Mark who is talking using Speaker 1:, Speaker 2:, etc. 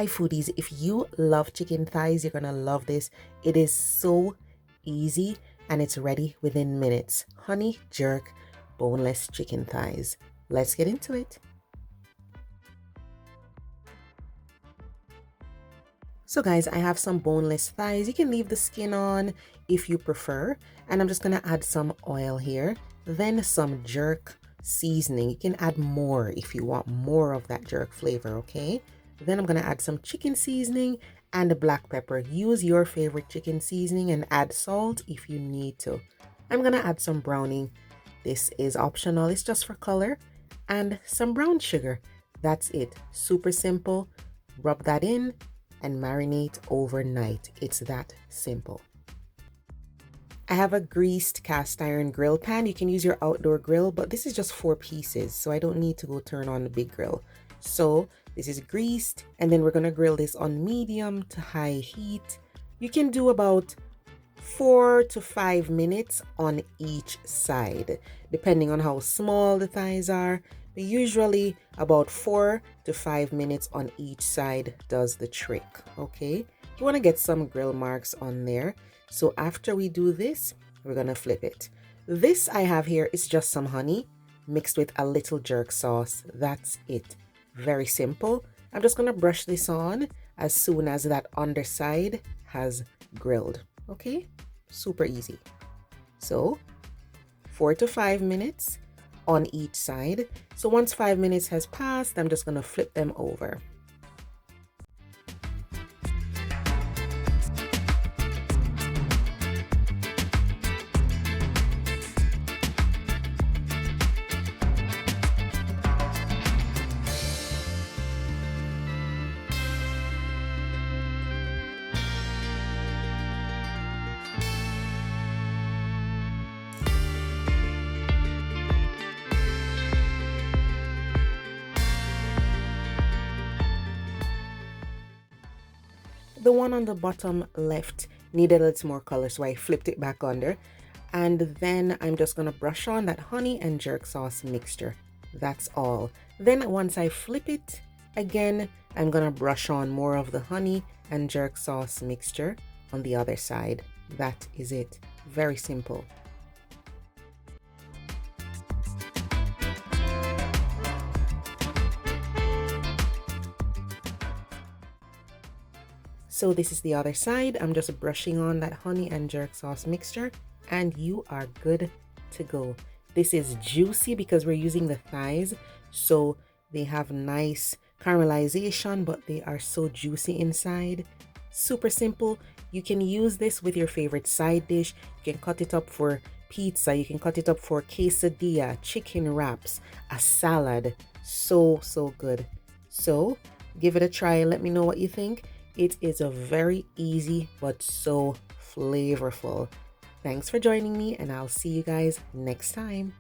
Speaker 1: Hi foodies, if you love chicken thighs, you're gonna love this. It is so easy and it's ready within minutes. Honey jerk boneless chicken thighs. Let's get into it. So guys, I have some boneless thighs. You can leave the skin on if you prefer. And I'm just gonna add some oil here, then some jerk seasoning. You can add more if you want more of that jerk flavor, okay? Then I'm gonna add some chicken seasoning and a black pepper. Use your favorite chicken seasoning and add salt if you need to. I'm gonna add some browning. This is optional, it's just for color. And some brown sugar. That's it. Super simple. Rub that in and marinate overnight. It's that simple. I have a greased cast iron grill pan. You can use your outdoor grill, but this is just 4 pieces, so I don't need to go turn on the big grill. So this is greased, and then we're gonna grill this on medium to high heat. You can do about 4 to 5 minutes on each side, depending on how small the thighs are. But usually about 4 to 5 minutes on each side does the trick, okay? You wanna get some grill marks on there. So after we do this, we're gonna flip it. This I have here is just some honey mixed with a little jerk sauce. That's it. Very simple. I'm just gonna brush this on as soon as that underside has grilled. Okay, super easy. So 4 to 5 minutes on each side. So once 5 minutes has passed, I'm just gonna flip them over. The one on the bottom left needed a little more color, so I flipped it back under. And then I'm just gonna brush on that honey and jerk sauce mixture. That's all. Then once I flip it again, I'm gonna brush on more of the honey and jerk sauce mixture on the other side. That is it. Very simple. So this is the other side. I'm just brushing on that honey and jerk sauce mixture and you are good to go. This is juicy because we're using the thighs, so they have nice caramelization, but they are so juicy inside. Super simple. You can use this with your favorite side dish. You can cut it up for pizza. You can cut it up for quesadilla, chicken wraps, a salad. So good. So give it a try. Let me know what you think. It is a very easy but so flavorful. Thanks for joining me, and I'll see you guys next time.